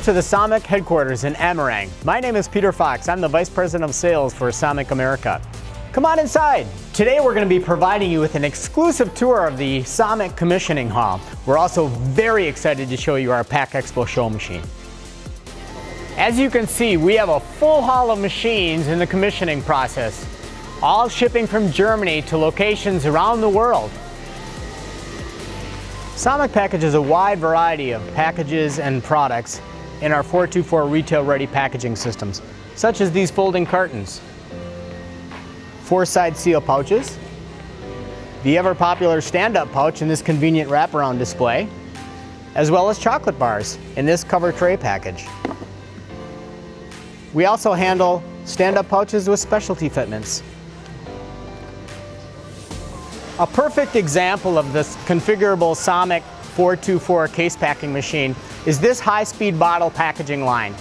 to the SAMIC headquarters in Amarang. My name is Peter Fox. I'm the Vice President of Sales for SAMIC America. Come on inside. Today we're going to be providing you with an exclusive tour of the SAMIC Commissioning Hall. We're also very excited to show you our Pack Expo show machine. As you can see, we have a full hall of machines in the commissioning process, all shipping from Germany to locations around the world. SAMIC packages a wide variety of packages and products in our 424 retail-ready packaging systems, such as these folding cartons, 4-side seal pouches, the ever-popular stand-up pouch in this convenient wraparound display, as well as chocolate bars in this cover tray package. We also handle stand-up pouches with specialty fitments. A perfect example of this configurable SAMIC 424 case packing machine is this high-speed bottle packaging line.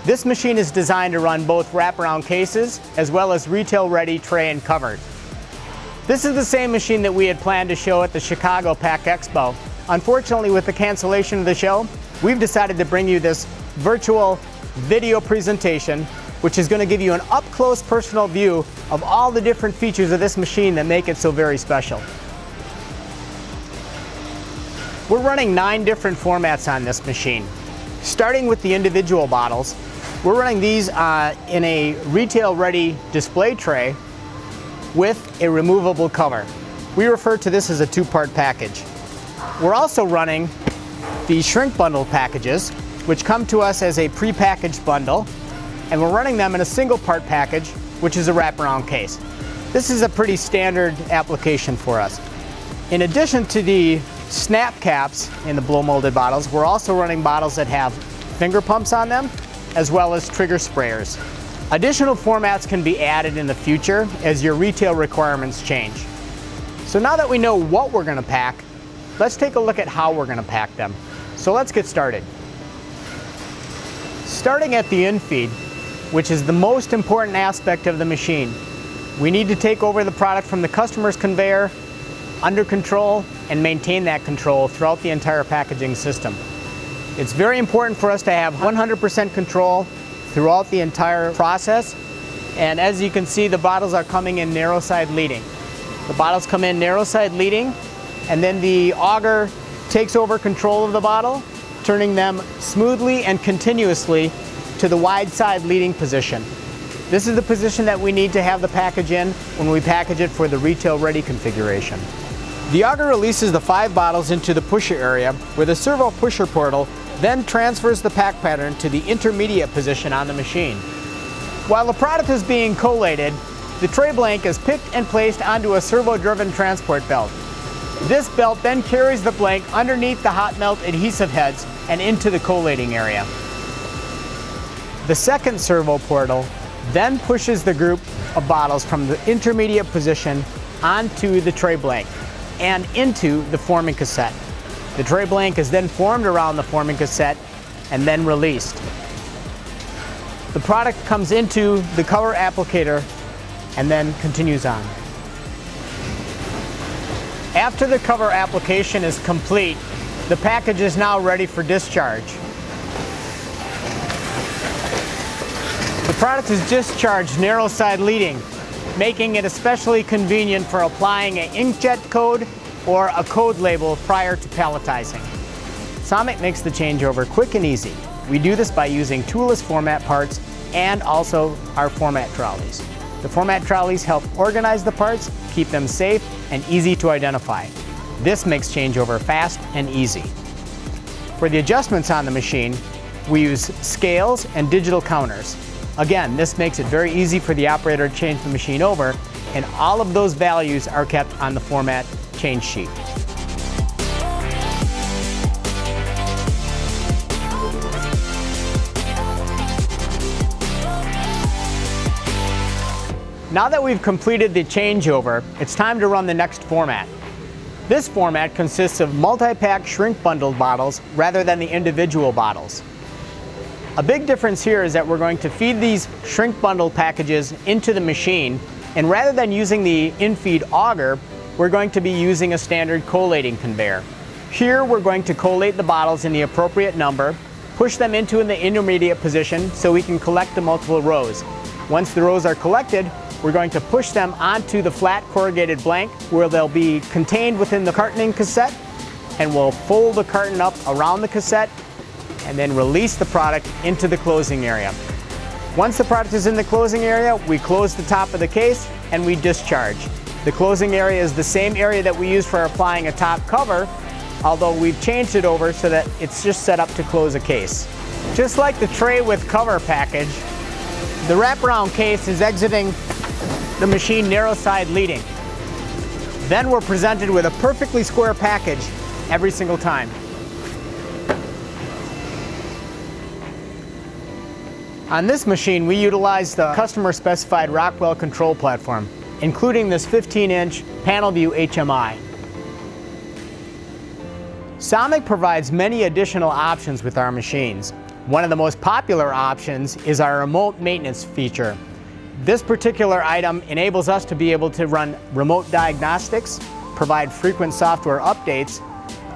This machine is designed to run both wraparound cases as well as retail-ready tray and cover. This is the same machine that we had planned to show at the Chicago Pack Expo. Unfortunately, with the cancellation of the show, we've decided to bring you this virtual video presentation, which is going to give you an up-close personal view of all the different features of this machine that make it so very special. We're running 9 different formats on this machine. Starting with the individual bottles, we're running these in a retail-ready display tray with a removable cover. We refer to this as a 2-part package. We're also running the shrink bundle packages, which come to us as a pre-packaged bundle, and we're running them in a single part package, which is a wraparound case. This is a pretty standard application for us. In addition to the snap caps in the blow molded bottles, we're also running bottles that have finger pumps on them, as well as trigger sprayers. Additional formats can be added in the future as your retail requirements change. So now that we know what we're going to pack, let's take a look at how we're going to pack them. So let's get started. Starting at the in-feed, which is the most important aspect of the machine, we need to take over the product from the customer's conveyor, under control, and maintain that control throughout the entire packaging system. It's very important for us to have 100% control throughout the entire process, and as you can see, the bottles are coming in narrow side leading. The bottles come in narrow side leading, and then the auger takes over control of the bottle, turning them smoothly and continuously to the wide side leading position. This is the position that we need to have the package in when we package it for the retail ready configuration. The auger releases the 5 bottles into the pusher area, where the servo pusher portal then transfers the pack pattern to the intermediate position on the machine. While the product is being collated, the tray blank is picked and placed onto a servo driven transport belt. This belt then carries the blank underneath the hot melt adhesive heads and into the collating area. The second servo portal then pushes the group of bottles from the intermediate position onto the tray blank and into the forming cassette. The tray blank is then formed around the forming cassette and then released. The product comes into the cover applicator and then continues on. After the cover application is complete, the package is now ready for discharge. The product is discharged narrow side leading, making it especially convenient for applying an inkjet code or a code label prior to palletizing. SAMIC makes the changeover quick and easy. We do this by using toolless format parts and also our format trolleys. The format trolleys help organize the parts, keep them safe and easy to identify. This makes changeover fast and easy. For the adjustments on the machine, we use scales and digital counters. Again, this makes it very easy for the operator to change the machine over, and all of those values are kept on the format change sheet. Now that we've completed the changeover, it's time to run the next format. This format consists of multi-pack shrink bundled bottles rather than the individual bottles. A big difference here is that we're going to feed these shrink bundle packages into the machine, and rather than using the in-feed auger, we're going to be using a standard collating conveyor. Here we're going to collate the bottles in the appropriate number, push them into the intermediate position so we can collect the multiple rows. Once the rows are collected, we're going to push them onto the flat corrugated blank where they'll be contained within the cartoning cassette, and we'll fold the carton up around the cassette and then release the product into the closing area. Once the product is in the closing area, we close the top of the case and we discharge. The closing area is the same area that we use for applying a top cover, although we've changed it over so that it's just set up to close a case. Just like the tray with cover package, the wraparound case is exiting the machine narrow side leading. Then we're presented with a perfectly square package every single time. On this machine, we utilize the customer specified Rockwell control platform, including this 15-inch PanelView HMI. SOMIC provides many additional options with our machines. One of the most popular options is our remote maintenance feature. This particular item enables us to be able to run remote diagnostics, provide frequent software updates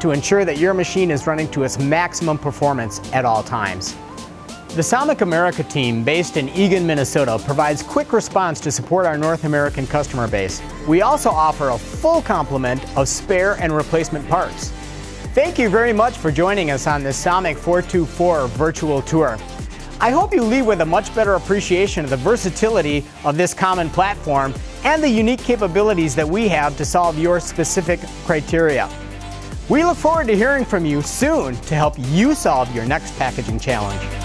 to ensure that your machine is running to its maximum performance at all times. The SOMIC America team, based in Eagan, Minnesota, provides quick response to support our North American customer base. We also offer a full complement of spare and replacement parts. Thank you very much for joining us on this SOMIC 424 virtual tour. I hope you leave with a much better appreciation of the versatility of this common platform and the unique capabilities that we have to solve your specific criteria. We look forward to hearing from you soon to help you solve your next packaging challenge.